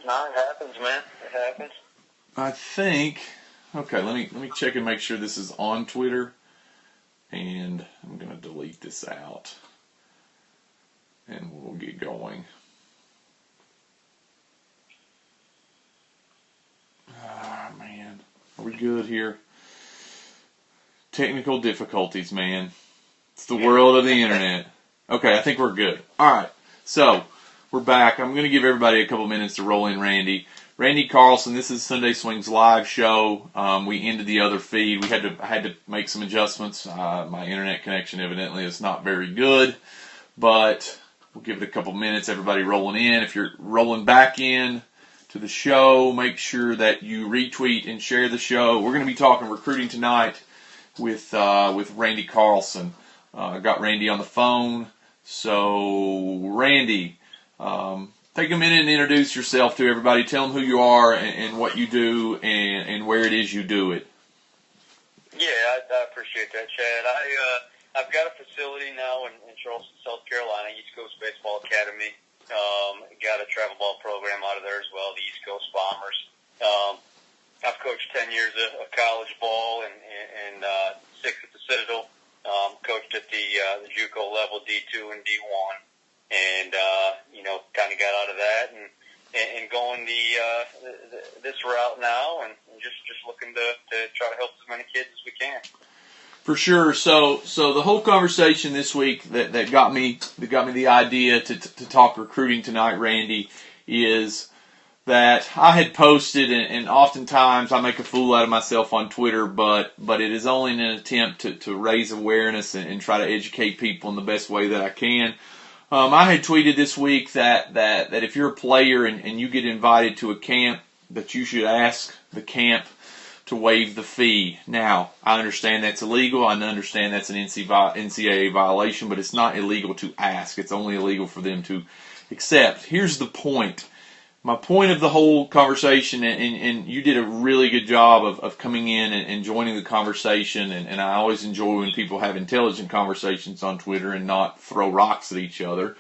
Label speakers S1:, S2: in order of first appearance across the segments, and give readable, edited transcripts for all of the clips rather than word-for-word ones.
S1: No, it happens, man. It happens.
S2: I think. Okay, let me check and make sure this is on Twitter, and I'm gonna delete this out, and we'll get going. Ah, man, are we good here? Technical difficulties, man. It's the world of the internet. Okay, I think we're good. All right, so we're back. I'm gonna give everybody a couple minutes to roll in Randy. Randy Carlson, this is Sunday Swing's live show. We ended the other feed. I had to make some adjustments. My internet connection evidently is not very good, but we'll give it a couple minutes. Everybody rolling in. If you're rolling back in to the show, make sure that you retweet and share the show. We're going to be talking recruiting tonight with Randy Carlson. I got Randy on the phone. So, Randy, take a minute and introduce yourself to everybody. Tell them who you are and what you do and where it is you do it.
S1: Yeah, I appreciate that, Chad. I've got a facility now in Charleston, South Carolina, East Coast Baseball Academy. Got a travel ball program out of there as well, the East Coast Bombers. I've coached 10 years of college ball and 6 at the Citadel. Coached at the JUCO level, D2 and D1. And, kind of got out of that and going this route now and just looking to try to help as many kids as we can.
S2: For sure. So the whole conversation this week that got me the idea to talk recruiting tonight, Randy, is that I had posted, and oftentimes I make a fool out of myself on Twitter, but it is only in an attempt to raise awareness and try to educate people in the best way that I can. I had tweeted this week that if you're a player and you get invited to a camp, that you should ask the camp to waive the fee. Now, I understand that's illegal. I understand that's an NCAA violation, but it's not illegal to ask. It's only illegal for them to accept. Here's the point. My point of the whole conversation, and you did a really good job of coming in and joining the conversation, and I always enjoy when people have intelligent conversations on Twitter and not throw rocks at each other.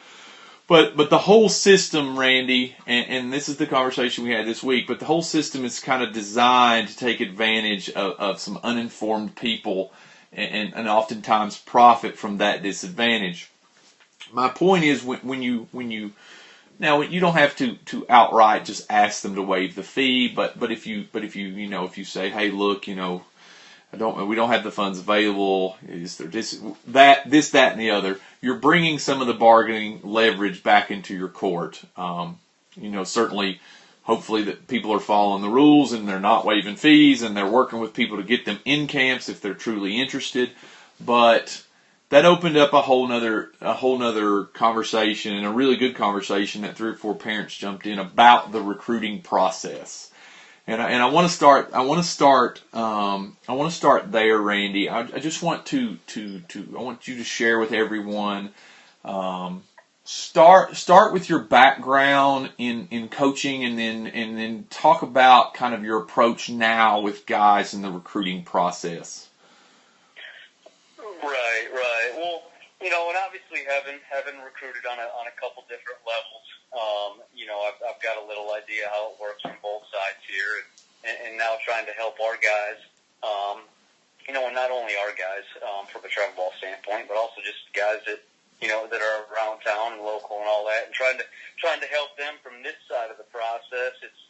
S2: But the whole system, Randy, and this is the conversation we had this week, but the whole system is kind of designed to take advantage of some uninformed people and oftentimes profit from that disadvantage. My point is when you now, you don't have to outright just ask them to waive the fee, but if you say, hey, look, we don't have the funds available, is there this, that, and the other, you're bringing some of the bargaining leverage back into your court. Certainly, hopefully that people are following the rules and they're not waiving fees and they're working with people to get them in camps if they're truly interested, but that opened up a whole nother conversation, and a really good conversation that 3 or 4 parents jumped in about the recruiting process. And I want to start there, Randy. I just want I want you to share with everyone. Start with your background in coaching, and then talk about kind of your approach now with guys in the recruiting process.
S1: Right. Well, and obviously having recruited on a couple different levels, I've got a little idea how it works from both sides here, and now trying to help our guys, and not only our guys from a travel ball standpoint, but also just guys that that are around town and local and all that, and trying to help them from this side of the process. It's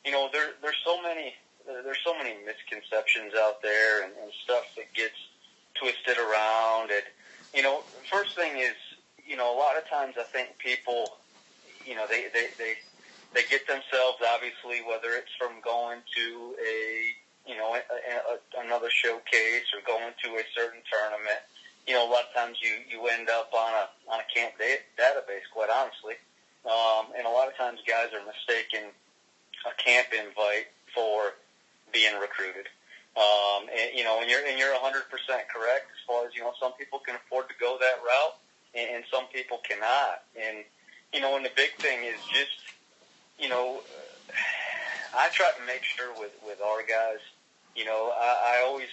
S1: there's so many misconceptions out there and stuff that gets twisted around. And first thing is, a lot of times I think people, they get themselves, obviously, whether it's from going to another showcase or going to a certain tournament. A lot of times you end up on a camp database, quite honestly, and a lot of times guys are mistaking a camp invite for being recruited. And you're 100% correct as far as, some people can afford to go that route and some people cannot. And, and the big thing is just, I try to make sure with our guys, I always,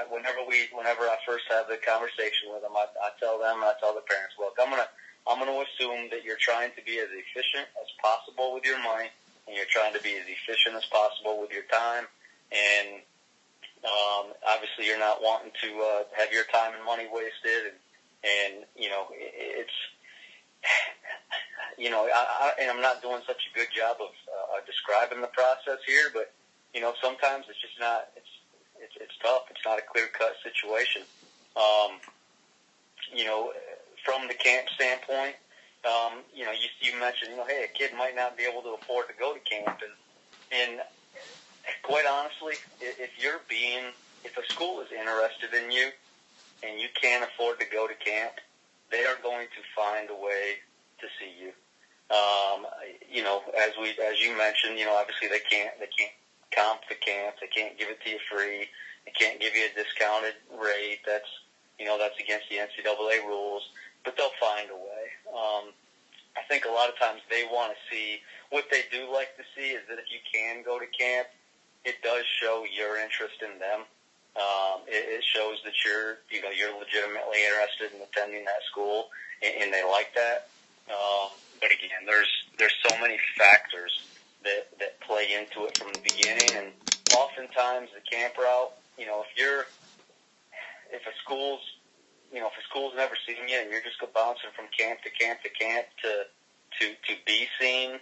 S1: whenever I first have the conversation with them, I tell them, I tell the parents, look, I'm going to assume that you're trying to be as efficient as possible with your money and you're trying to be as efficient as possible with your time. And obviously, you're not wanting to have your time and money wasted. And it's and I'm not doing such a good job of describing the process here, but sometimes it's just not. It's tough. It's not a clear-cut situation. From the camp standpoint, you mentioned, hey, a kid might not be able to afford to go to camp, and quite honestly, if a school is interested in you and you can't afford to go to camp, they are going to find a way to see you. As you mentioned, obviously they can't comp the camp. They can't give it to you free. They can't give you a discounted rate. That's against the NCAA rules. But they'll find a way. I think a lot of times they want to see, what they do like to see is that if you can go to camp, it does show your interest in them. It shows that you're legitimately interested in attending that school, and they like that. But again, there's so many factors that play into it from the beginning, and oftentimes the camp route, if a school's never seen you and you're just bouncing from camp to camp to camp to be seen,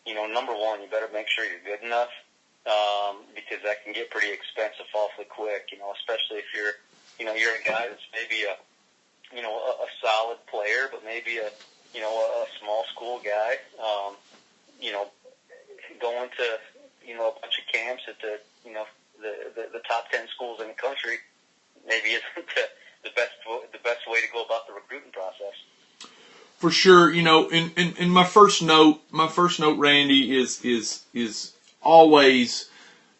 S1: number one, you better make sure you're good enough, because that can get pretty expensive awfully quick, especially if you're a guy that's maybe a solid player, but maybe a small school guy, going to, a bunch of camps at the top 10 schools in the country maybe isn't the best way to go about the recruiting process.
S2: For sure, in my first note, Randy, is always,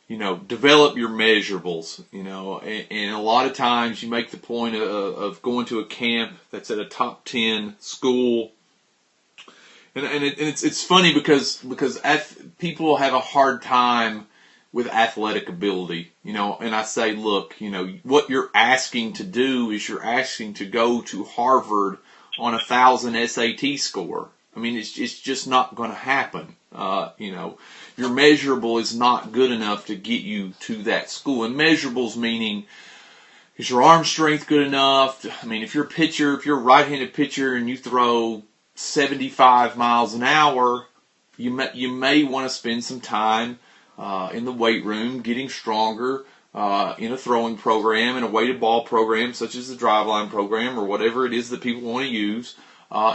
S2: develop your measurables, and a lot of times you make the point of going to a camp that's at a top 10 school. And it's funny because people have a hard time with athletic ability, and I say, look, what you're asking to do is you're asking to go to Harvard on 1,000 SAT score. I mean, it's just not going to happen. Your measurable is not good enough to get you to that school. And measurables meaning, is your arm strength good enough? I mean, if you're a right-handed pitcher and you throw 75 miles an hour, you may want to spend some time in the weight room getting stronger in a throwing program, in a weighted ball program such as the driveline program or whatever it is that people want to use,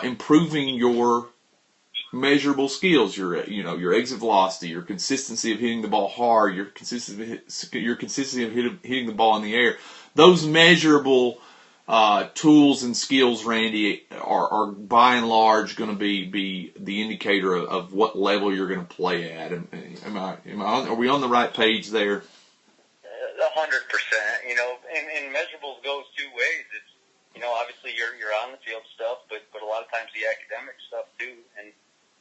S2: improving your measurable skills, your exit velocity, your consistency of hitting the ball hard, your consistency of hitting the ball in the air. Those measurable tools and skills, Randy, are by and large going to be the indicator of what level you're going to play at. Are we on the right page there?
S1: 100%. And measurables goes two ways. It's obviously you're on the field stuff, but a lot of times the academic stuff too. And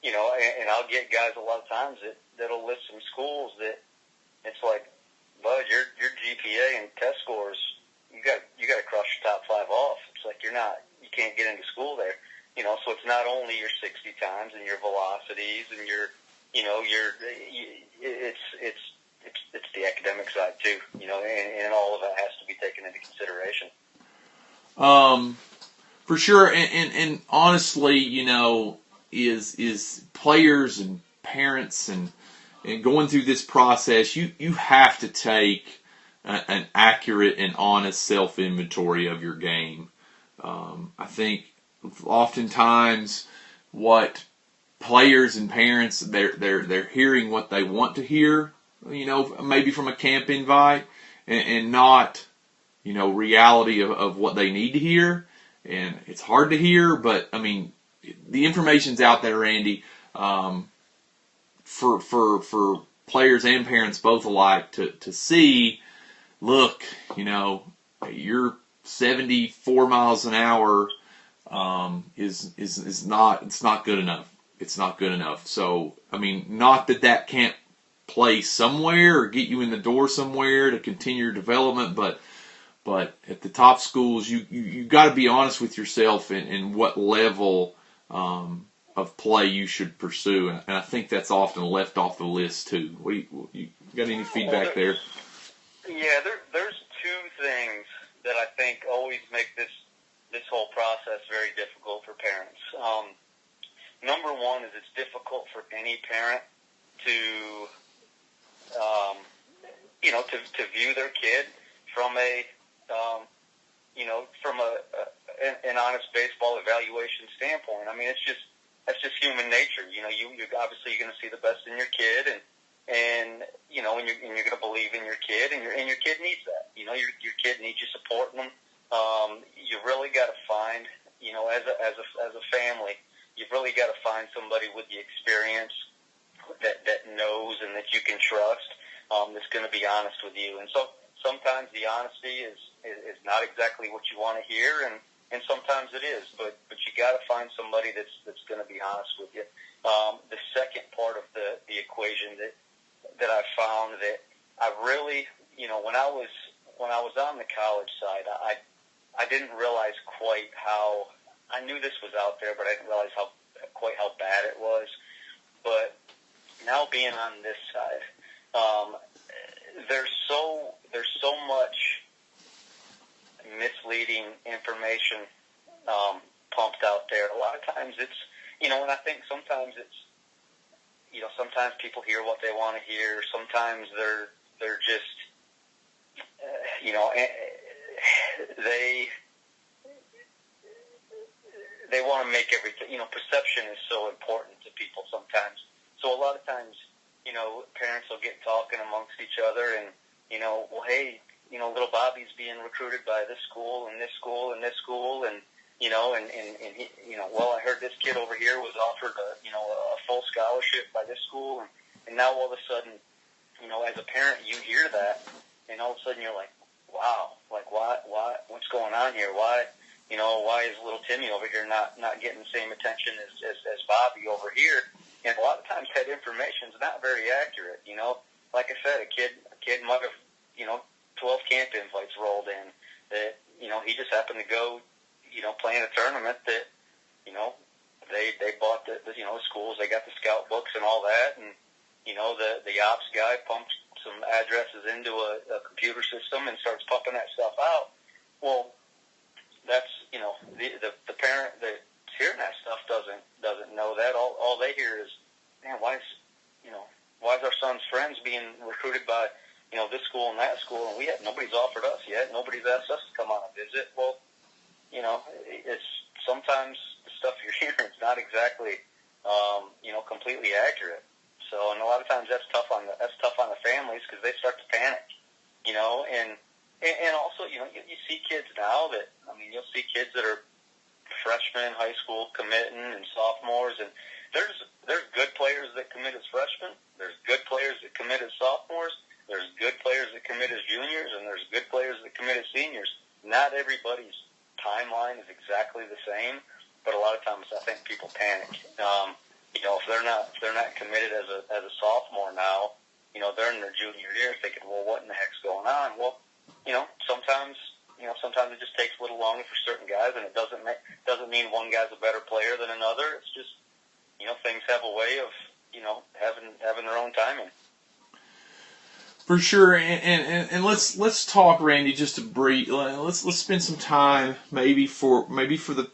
S1: and I'll get guys a lot of times that'll list some schools that it's like, bud, your GPA and test scores, you got to cross your top 5 off. It's like you can't get into school there. So it's not only your 60 times and your velocities and it's the academic side too. And all of it has to be taken into consideration.
S2: For sure, and honestly, is players and parents and going through this process, you have to take an accurate and honest self-inventory of your game. I think oftentimes what players and parents, they're hearing what they want to hear, maybe from a camp invite, and not, reality of what they need to hear. And it's hard to hear, but I mean, the information's out there, Randy, for players and parents both alike to see. Look, you're 74 miles an hour is not good enough. It's not good enough. So I mean, not that can't play somewhere or get you in the door somewhere to continue your development, but at the top schools, you got to be honest with yourself and what level of play you should pursue, and I think that's often left off the list too. You got any feedback there?
S1: Yeah, there's two things that I think always make this whole process very difficult for parents. Number one is it's difficult for any parent to to view their kid from an honest baseball evaluation standpoint. I mean, that's just human nature. You're obviously going to see the best in your kid, and you're going to believe in your kid, and your kid needs that. Your kid needs you supporting them. You really got to find, as a family, you've really got to find somebody with the experience that knows and that you can trust, that's going to be honest with you. And so sometimes the honesty is not exactly what you want to hear, and sometimes it is. But you got to find somebody that's going to be honest with you. The second part of the equation that I found that I really, when I was on the college side, I didn't realize quite how, I knew this was out there, but I didn't realize quite how bad it was. But now being on this side, there's so much misleading information pumped out there. A lot of times it's, and I think sometimes it's, sometimes people hear what they want to hear. Sometimes they're just, they want to make everything, perception is so important to people sometimes. So a lot of times, parents will get talking amongst each other and, well, hey, little Bobby's being recruited by this school and this school and this school, and well, I heard this kid over here was offered a full scholarship by this school, and now all of a sudden, as a parent, you hear that, and all of a sudden you're like, wow, like what's going on here? Why is little Timmy over here not getting the same attention as Bobby over here? And a lot of times that information's not very accurate. Like I said, a kid might have 12 camp invites rolled in that he just happened to go play in a tournament that they bought the schools, they got the scout books and all that, and the ops guy pumps some addresses into a computer system and starts pumping that stuff out. Well, that's the parent that's hearing that stuff doesn't know that. All they hear is, man, why is our son's friends being recruited by this school and that school, and nobody's offered us yet. Nobody's asked us to come on a visit. Well, it's sometimes the stuff you're hearing is not exactly completely accurate. So, and a lot of times that's tough on the families because they start to panic. And also you see kids now that, you'll see kids that are freshmen in high school committing and sophomores, and there's good players that commit as freshmen. There's good players that commit as sophomores. There's good players that commit as juniors, and there's good players that commit as seniors. Not everybody's timeline is exactly the same, but a lot of times I think people panic. If they're not committed as a sophomore now, they're in their junior year thinking, well, what in the heck's going on? Well, sometimes it just takes a little longer for certain guys, and it doesn't mean one guy's a better player than another. It's just things have a way of having their own timing.
S2: For sure, and let's talk, Randy, just to brief. Let's spend some time maybe for the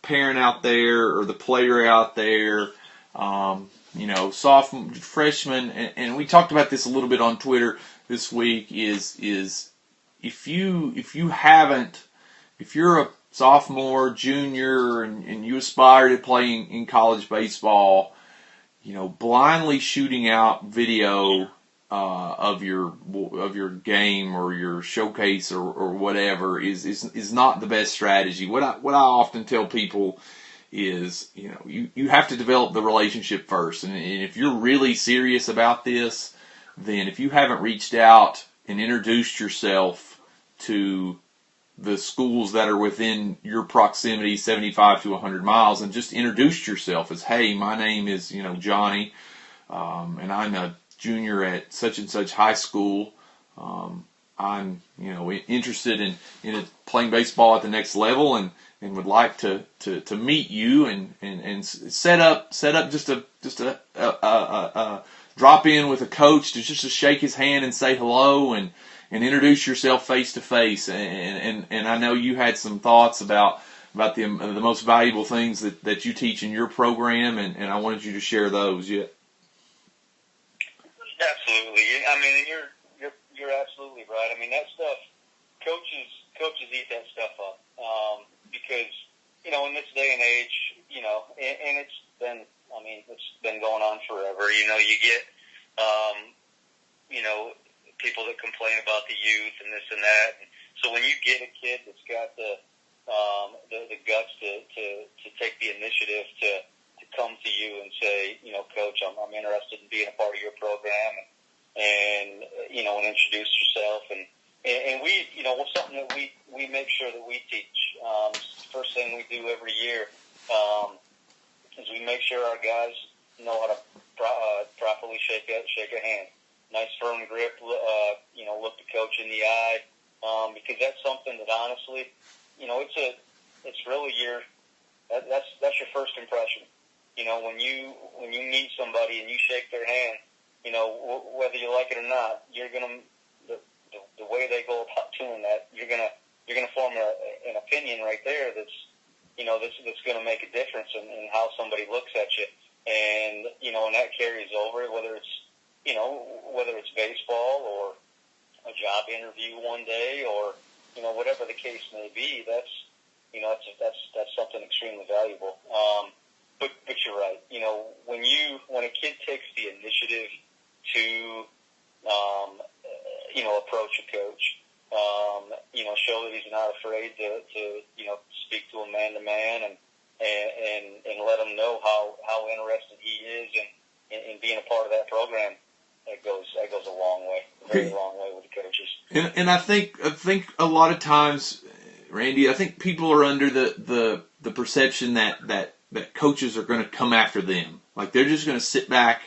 S2: parent out there or the player out there, sophomore, freshman, and we talked about this a little bit on Twitter this week. Is if you're a sophomore, junior, and you aspire to play in college baseball, blindly shooting out video of your game or your showcase or whatever is not the best strategy. What I often tell people is, you have to develop the relationship first, and if you're really serious about this, then if you haven't reached out and introduced yourself to the schools that are within your proximity, 75 to 100 miles, and just introduced yourself as, hey, my name is Johnny, and I'm a junior at such and such high school. I'm interested in playing baseball at the next level, and would like to meet you and set up just a drop in with a coach to just to shake his hand and say hello and introduce yourself face to face. And I know you had some thoughts about the most valuable things that you teach in your program, and I wanted you to share those. Yeah.
S1: Absolutely. I mean, you're absolutely right. I mean, that stuff, coaches eat that stuff up, because, in this day and age, and it's been going on forever. You get, people that complain about the youth and this and that. And so when you get a kid that's got the guts to take the initiative to come to you and say, Coach, I'm interested in being a part of your program, and introduce yourself, and we, something that we make sure that we teach. First thing we do every year is we make sure our guys know how to properly shake a hand. Nice firm grip, look the coach in the eye, because that's something that honestly, it's really that's your first impression. When you meet somebody and you shake their hand, whether you like it or not, you're gonna the way they go about doing that, you're gonna form an opinion right there that's gonna make a difference in how somebody looks at you, and and that carries over whether it's baseball or a job interview one day, or whatever the case may be. That's something extremely valuable. But you're right. When a kid takes the initiative to approach a coach, show that he's not afraid to speak to him man to man, and let him know how interested he is in being a part of that program. That goes a long way, a very long way with the coaches.
S2: And I think a lot of times, Randy, I think people are under the perception that coaches are going to come after them. Like they're just going to sit back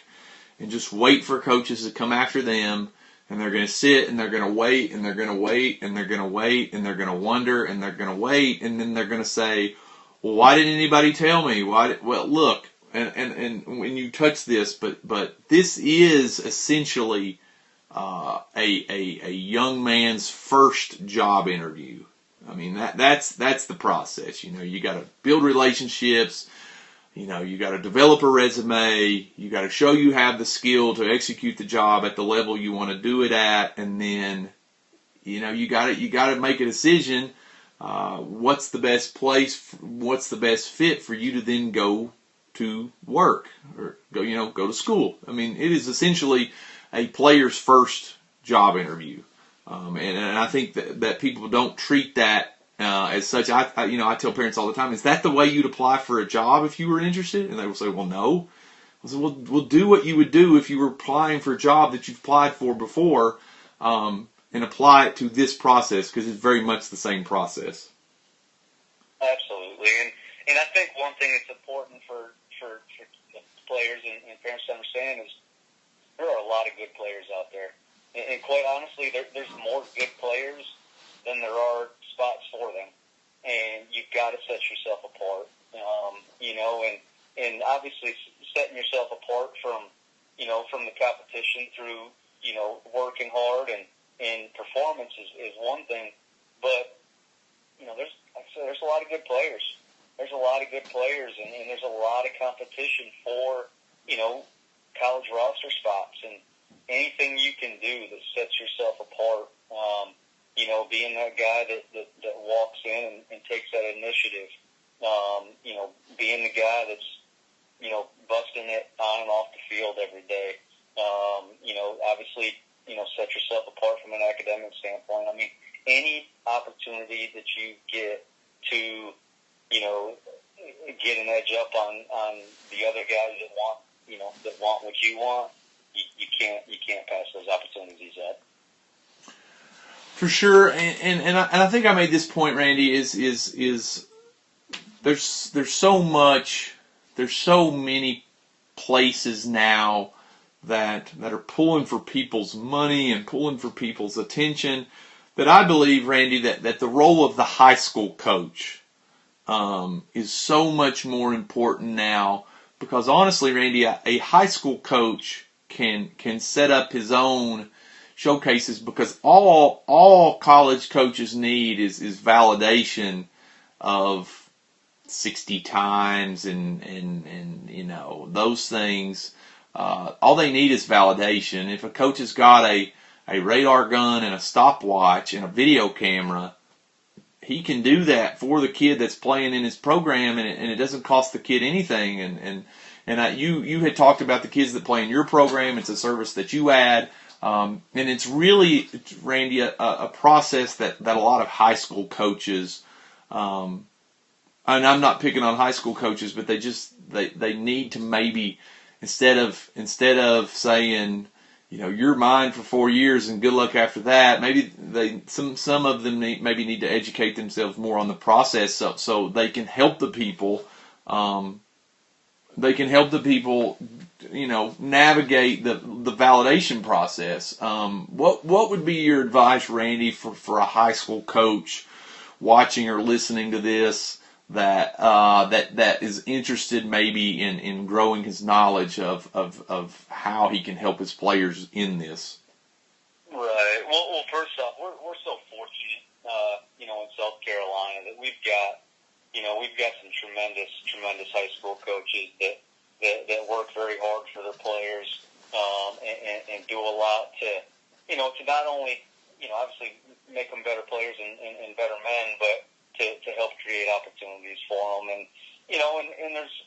S2: and just wait for coaches to come after them, and they're going to sit and they're going to wait and they're going to wait and they're going to wait and they're going to wonder and they're going to wait, and then they're going to say, well, why didn't anybody tell me? Well, look, and when you touch this, but this is essentially a young man's first job interview. I mean, that's the process. You got to build relationships. You got to develop a resume. You got to show you have the skill to execute the job at the level you want to do it at, and then, you got to make a decision. What's the best place? What's the best fit for you to then go to work or go to school? I mean, it is essentially a player's first job interview, and I think that people don't treat that as such. I tell parents all the time, is that the way you'd apply for a job if you were interested? And they will say, well, no. I said, well, do what you would do if you were applying for a job that you've applied for before, and apply it to this process, because it's very much the same process.
S1: Absolutely, and I think one thing that's important for players and parents to understand is there are a lot of good players out there, and quite honestly, there's more good players than there are spots for them, and you've got to set yourself apart, and obviously setting yourself apart from the competition through working hard and performance is one thing, but there's a lot of good players. There's a lot of good players, and there's a lot of competition for college roster spots, and anything you can do that sets yourself apart. Being that guy that walks in and takes that initiative. Being the guy that's busting it on and off the field every day. Obviously, set yourself apart from an academic standpoint. I mean, any opportunity that you get to, get an edge up on the other guys that want what you want, you can't pass those opportunities up.
S2: For sure, and I think I made this point, Randy. Is there's so many places now that are pulling for people's money and pulling for people's attention, that I believe, Randy, that the role of the high school coach is so much more important now, because honestly, Randy, a high school coach can set up his own showcases, because all college coaches need is validation of 60 times and you know, those things. All they need is validation. If a coach has got a radar gun and a stopwatch and a video camera, he can do that for the kid that's playing in his program, and it doesn't cost the kid anything. You had talked about the kids that play in your program. It's a service that you add, and it's really, Randy, a process that a lot of high school coaches, and I'm not picking on high school coaches, but they need to maybe, instead of saying, you know, you're mine for 4 years and good luck after that, maybe some of them need to educate themselves more on the process, so they can help the people. You know, navigate the validation process. What would be your advice, Randy, for a high school coach watching or listening to this that is interested maybe in growing his knowledge of how he can help his players in this?
S1: Right. Well, first off, we're so fortunate, you know, in South Carolina that we've got some tremendous high school coaches that work very hard for their players, and do a lot to, you know, to not only, you know, obviously make them better players and better men, but to help create opportunities for them. And, you know, and there's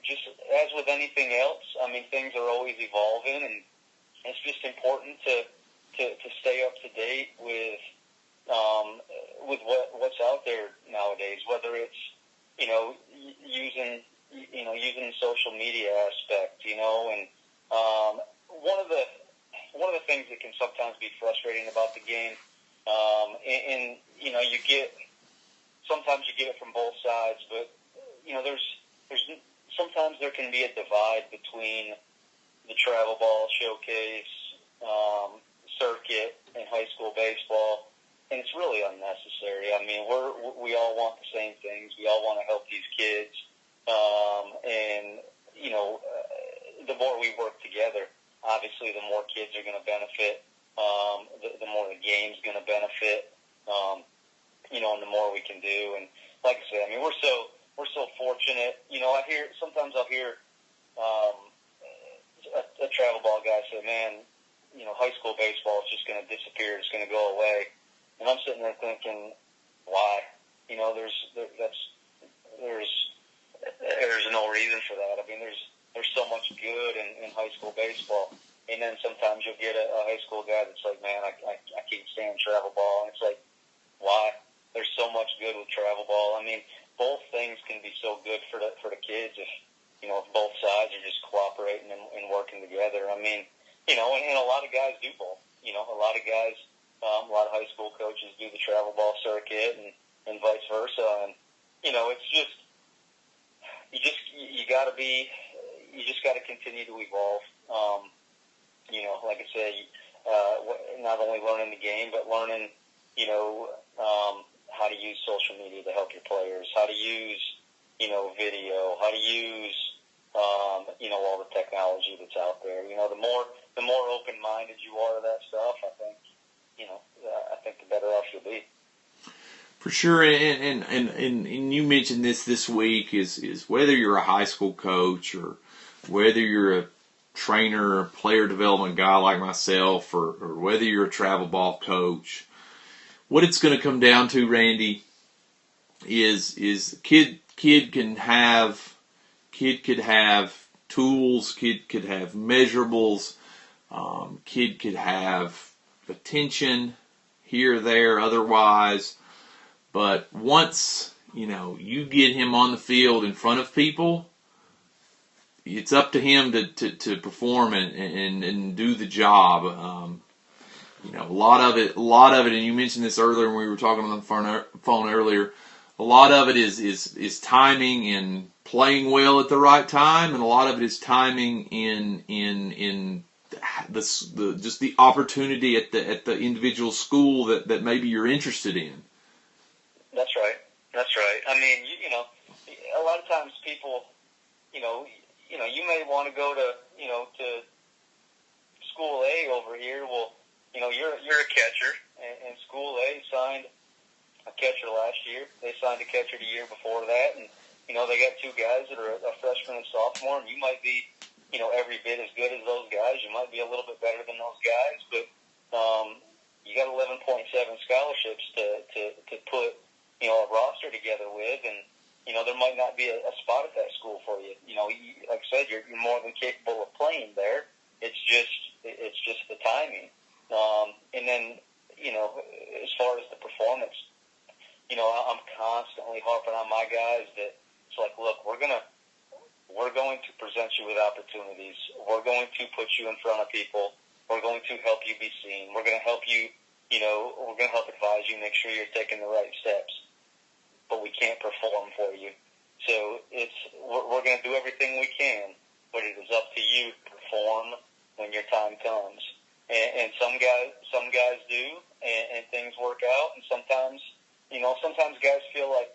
S1: just, as with anything else, I mean, things are always evolving, and it's just important to stay up to date with what's out there nowadays, whether it's, you know, using the social media aspect, you know. And one of the things that can sometimes be frustrating about the game, and you know, sometimes you get it from both sides, but, you know, there's sometimes there can be a divide between the travel ball showcase circuit and high school baseball, and it's really unnecessary. I mean, we all want the same things. We all want to help these kids, and, you know, the more we work together, obviously the more kids are going to benefit, the more the game's going to benefit, you know, and the more we can do. And like I said, I mean, we're so fortunate. You know, sometimes I'll hear a travel ball guy say, "Man, you know, high school baseball is just going to disappear. It's going to go away." And I'm sitting there thinking, why? You know, there's no reason for that. I mean, there's so much good in high school baseball. And then sometimes you'll get a high school guy that's like, "Man, I can't stand travel ball." And it's like, why? There's so much good with travel ball. I mean, both things can be so good for the kids if, you know, if both sides are just cooperating and working together. I mean, you know, and a lot of guys do both. You know, a lot of guys, a lot of high school coaches do the travel ball circuit and vice versa. And, you know, it's just, you just got to continue to evolve. You know, like I said, not only learning the game, but learning, you know, how to use social media to help your players, how to use, you know, video, how to use, you know, all the technology that's out there. You know, the more open-minded you are to that stuff, I think, you know, I think the better off you'll be.
S2: For sure, and you mentioned this week is whether you're a high school coach or whether you're a trainer, player development guy like myself, or whether you're a travel ball coach, what it's going to come down to, Randy, is kid could have tools, kid could have measurables, kid could have attention here, there, otherwise. But once, you know, you get him on the field in front of people, it's up to him to perform and do the job. You know, a lot of it, and you mentioned this earlier when we were talking on the phone earlier. A lot of it is timing and playing well at the right time, and a lot of it is timing in just the opportunity at the individual school that maybe you're interested in.
S1: That's right. That's right. I mean, a lot of times people, you may want to go to School A over here. Well, you're a catcher, and School A signed a catcher last year. They signed a catcher the year before that, and they got two guys that are a freshman and sophomore, and you might be, every bit as good as those guys. You might be a little bit better than those guys, but you got 11.7 scholarships to put a roster together with, and there might not be a spot at that school for you. Like I said, you're more than capable of playing there. It's just the timing. And then as far as the performance, I'm constantly harping on my guys that it's like, look, we're going to present you with opportunities. We're going to put you in front of people. We're going to help you be seen. We're going to help you, we're going to help advise you, make sure you're taking the right steps. But we can't perform for you. So we're going to do everything we can, but it is up to you to perform when your time comes. And some guys do, and things work out. And sometimes guys feel like,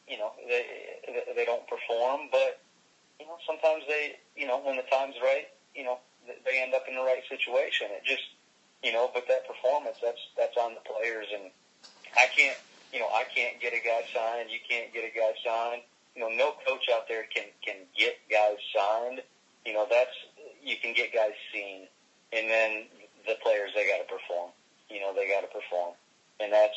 S1: they don't perform, but, sometimes they, when the time's right, they end up in the right situation. It just, but that performance, that's on the players. And I can't get a guy signed. You can't get a guy signed. No coach out there can get guys signed. You can get guys seen. And then the players, they got to perform. They got to perform. And that's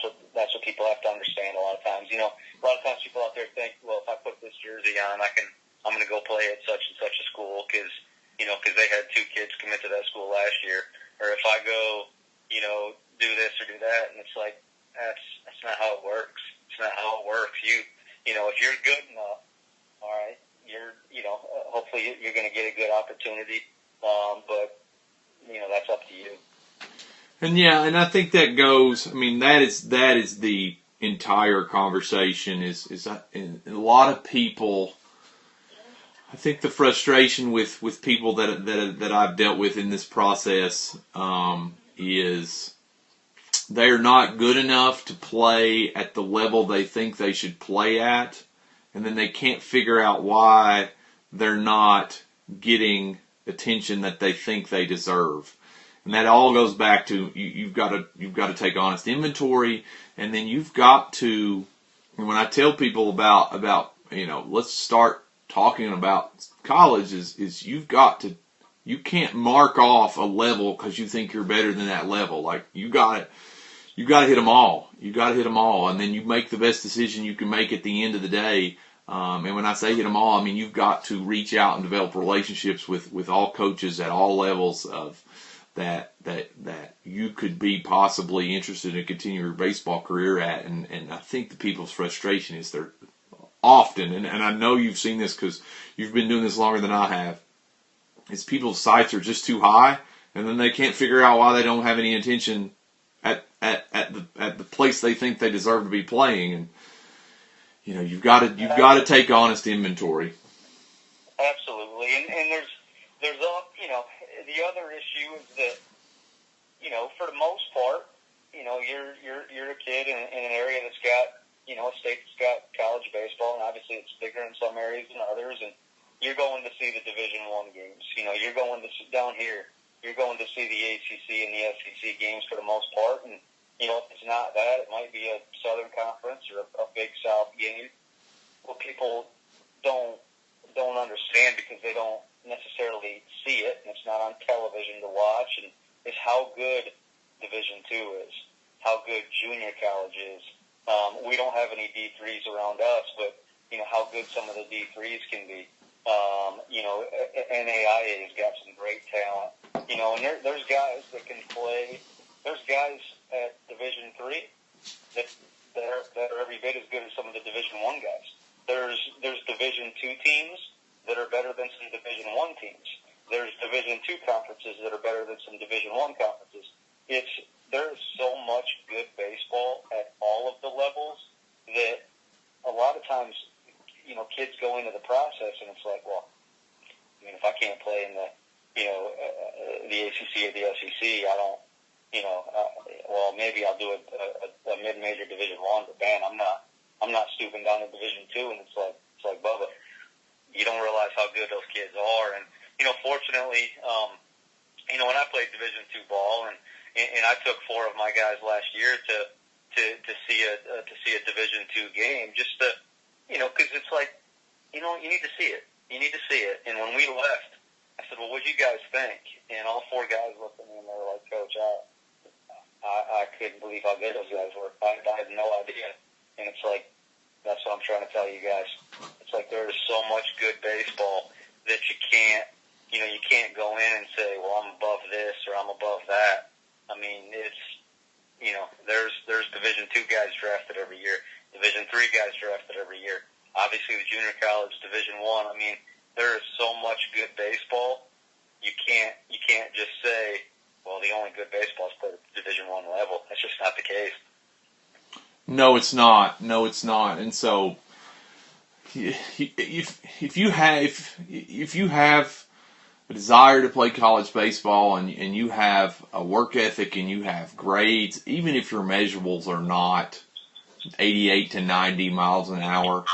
S1: what people have to understand a lot of times. A lot of times people out there think, well, if I put this jersey on, I'm going to go play at such and such a school because they had two kids commit to that school last year. Or if I go, do this or do that, and it's like, that's not how it works. It's not how it works. If you're good enough, all right, hopefully you're going to get a good opportunity. But that's up to you.
S2: And yeah, and I think that goes. I mean, that is the entire conversation. Is a lot of people. I think the frustration with people that I've dealt with in this process is they're not good enough to play at the level they think they should play at, and then they can't figure out why they're not getting attention that they think they deserve. And that all goes back to you've got to take honest inventory, and then you've got to. And when I tell people about let's start talking about college is you can't mark off a level because you think you're better than that level. Like you got to hit them all. You got to hit them all, and then you make the best decision you can make at the end of the day. And when I say hit them all, I mean you've got to reach out and develop relationships with all coaches at all levels of that you could be possibly interested in continuing your baseball career at. And I think the people's frustration is they're often, and I know you've seen this because you've been doing this longer than I have, is people's sights are just too high, and then they can't figure out why they don't have any attention at the place they think they deserve to be playing. And you've got to take honest inventory.
S1: Absolutely, and there's the other issue is that for the most part you're a kid in an area that's got a state that's got college baseball, and obviously it's bigger in some areas than others, and you're going to see the Division I games. You're going to sit down here. You're going to see the ACC and the SEC games for the most part, and if it's not that, it might be a Southern Conference or a Big South game. Well, people don't understand because they don't necessarily see it, and it's not on television to watch, and it's how good Division II is, how good junior college is. We don't have any D3s around us, but how good some of the D3s can be. NAIA's got some great talent, and there's guys that can play. There's guys at Division III that are every bit as good as some of the Division I guys. There's Division II teams that are better than some Division I teams. There's Division II conferences that are better than some Division I conferences. There's so much good baseball at all of the levels that a lot of times, kids go into the process and it's like, well, I mean, if I can't play in the ACC or the SEC, I don't, well, maybe I'll do a mid-major Division I, but man, I'm I'm not stooping down to Division II, and it's like Bubba, you don't realize how good those kids are. And fortunately, when I played Division II ball, and I took 4 of my guys last year to see a Division II game, just to because it's like you need to see it. You need to see it. And when we left, I said, well, what do you guys think? And all 4 guys looked at me and they were like, Coach, I couldn't believe how good those guys were. I had no idea. And it's like, that's what I'm trying to tell you guys. It's like there is so much good baseball that you can't go in and say, well, I'm above this or I'm above that. I mean, it's, there's Division II guys drafted every year, Division III guys drafted every year. Obviously, the junior college, Division I. I mean, there is so much good baseball. You can't just say, well, the only good baseball is played at the Division I level. That's just not the case.
S2: No, it's not. No, it's not. And so, if you have a desire to play college baseball and you have a work ethic and you have grades, even if your measurables are not 88 to 90 miles an hour,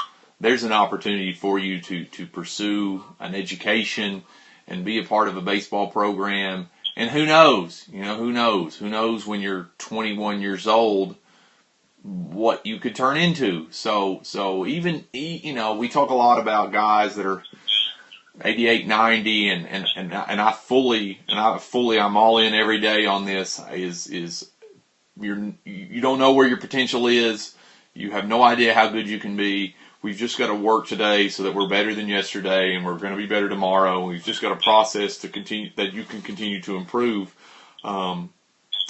S2: there's an opportunity for you to pursue an education and be a part of a baseball program. And who knows? Who knows when you're 21 years old what you could turn into. So even we talk a lot about guys that are 88, 90, and I'm all in every day on this. Is you don't know where your potential is. You have no idea how good you can be. We've just got to work today so that we're better than yesterday, and we're going to be better tomorrow. We've just got a process to continue that you can continue to improve. So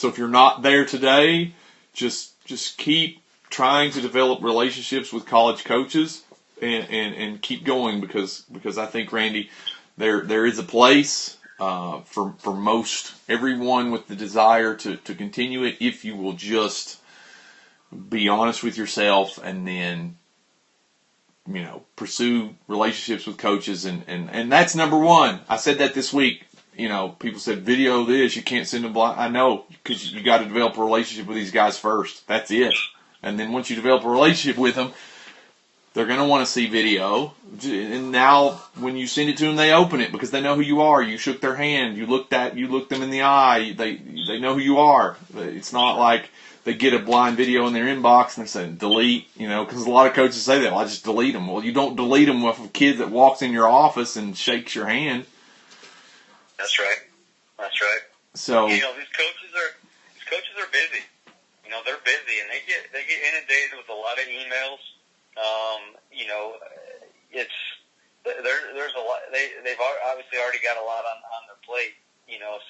S2: if you're not there today, just keep trying to develop relationships with college coaches and keep going because I think, Randy, there is a place for most everyone with the desire to continue it if you will just be honest with yourself and then pursue relationships with coaches and that's number one. I said that this week. People said video this, you can't send them blind. I know, because you got to develop a relationship with these guys first. That's it. And then once you develop a relationship with them, they're going to want to see video. And now when you send it to them, they open it because they know who you are. You shook their hand. You looked them in the eye. They know who you are. It's not like they get a blind video in their inbox and they say delete, because a lot of coaches say that. Well, I just delete them. Well, you don't delete them with a kid that walks in your office and shakes your hand.
S1: That's right.
S2: So
S1: these coaches are busy. They're busy and they get inundated with a lot of emails. There's a lot. They've obviously already got a lot on their plate.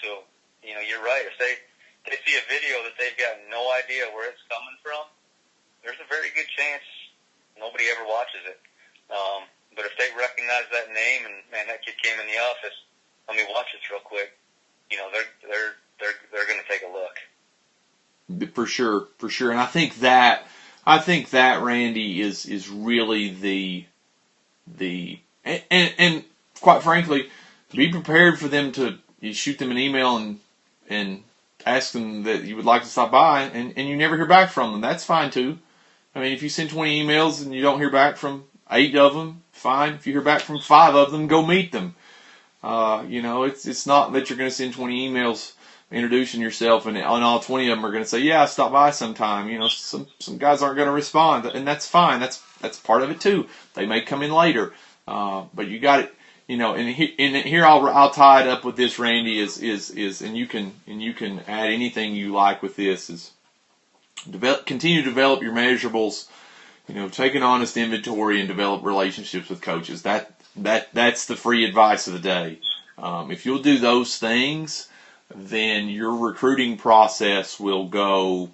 S1: So you're right. If they see a video that they've got no idea where it's coming from, there's a very good chance nobody ever watches it. But if they recognize that name and man, that kid came in the office, let me watch this real quick. They're going to take a look.
S2: For sure. And I think that Randy is really and quite frankly, be prepared for them to shoot them an email and ask them that you would like to stop by and you never hear back from them. That's fine too. I mean, if you send 20 emails and you don't hear back from 8 of them, fine. If you hear back from 5 of them, go meet them. It's not that you're going to send 20 emails introducing yourself and all 20 of them are going to say, yeah, stop by sometime. Some guys aren't going to respond, and that's fine. That's part of it too. They may come in later, but you got it. And here I'll tie it up with this, Randy, is and you can add anything you like with this is continue to develop your measurables. Take an honest inventory and develop relationships with coaches. That's the free advice of the day. If you'll do those things, then your recruiting process will go.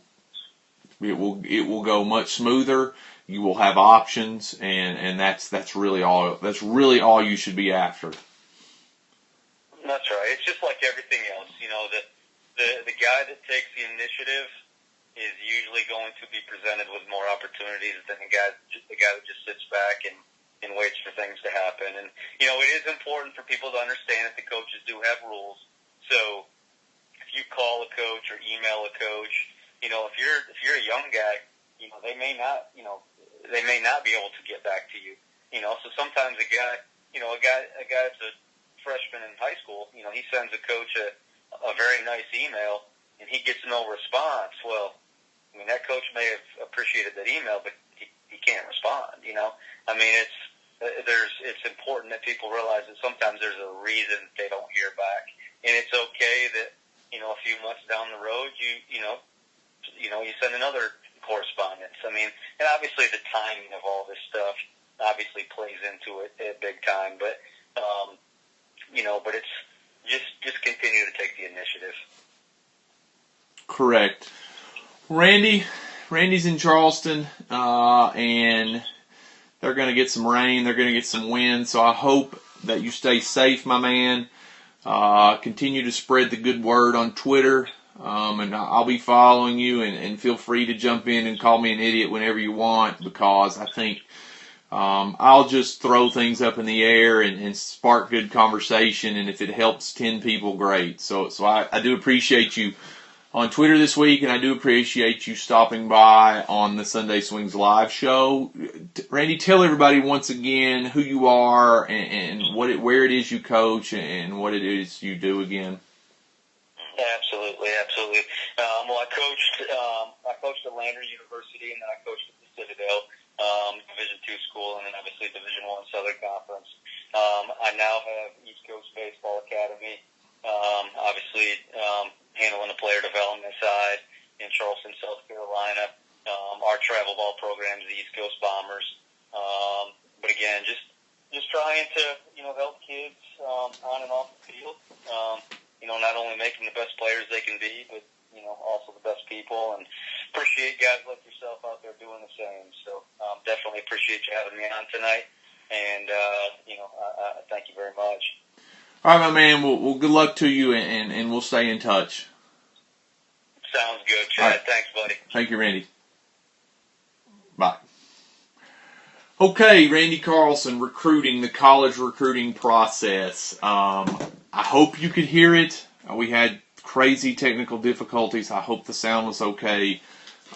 S2: It will go much smoother. You will have options, and that's really all. That's really all you should be after.
S1: That's right. It's just like everything else. The guy that takes the initiative is usually going to be presented with more opportunities than the guy that just sits back and waits for things to happen. And it is important for people to understand that the coaches do have rules. So if you call a coach or email a coach, if you're a young guy, they may not, they may not be able to get back to you. So sometimes a guy that's a freshman in high school, he sends a coach a very nice email and he gets no response. Well, I mean, that coach may have appreciated that email, but he can't respond. I mean, it's important that people realize that sometimes there's a reason they don't hear back, and it's okay that a few months down the road you send another correspondence. I mean, and obviously the timing of all this stuff obviously plays into it big time, but but it's just continue to take the initiative.
S2: Correct. Randy's in Charleston, and they're going to get some rain. They're going to get some wind. So I hope that you stay safe, my man. Continue to spread the good word on Twitter, and I'll be following you. And feel free to jump in and call me an idiot whenever you want, because I think I'll just throw things up in the air and spark good conversation. And if it helps 10 people, great. So I do appreciate you on Twitter this week, and I do appreciate you stopping by on the Sunday Swings live show. Randy, tell everybody once again who you are and where it is you coach and what it is you do again.
S1: Absolutely. Well, I coached at Lander University, and then I coached at the Citadel Division II school, and then obviously Division I Southern Conference. I now have East Coast Baseball Academy. Obviously, handling the player development side in Charleston, South Carolina. Our travel ball program is the East Coast Bombers. But again, just trying to help kids on and off the field. Not only making the best players they can be, but also the best people. And appreciate guys like yourself out there doing the same. So definitely appreciate you having me on tonight. And I thank you very much.
S2: All right, my man. Well, good luck to you, and we'll stay in touch.
S1: Sounds good, Chad. Right. Thanks, buddy.
S2: Thank you, Randy. Bye. Okay, Randy Carlson, the college recruiting process. I hope you could hear it. We had crazy technical difficulties. I hope the sound was okay.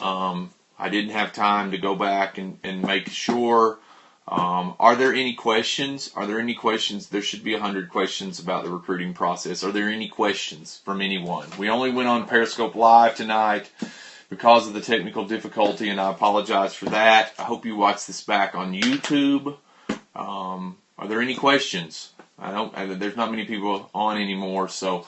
S2: I didn't have time to go back and make sure. Are there any questions? There should be 100 questions about the recruiting process. Are there any questions from anyone? We only went on Periscope Live tonight because of the technical difficulty, and I apologize for that. I hope you watch this back on YouTube. Are there any questions? There's not many people on anymore, so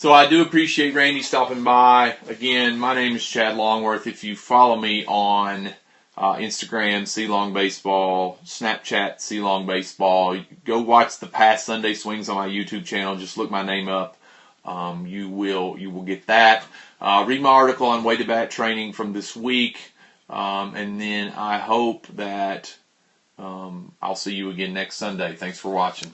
S2: I do appreciate Randy stopping by. Again, my name is Chad Longworth. If you follow me on Instagram, C-Long Baseball, Snapchat, C-Long Baseball. Go watch the past Sunday Swings on my YouTube channel. Just look my name up. You will get that. Read my article on way to bat training from this week. And then I hope that I'll see you again next Sunday. Thanks for watching.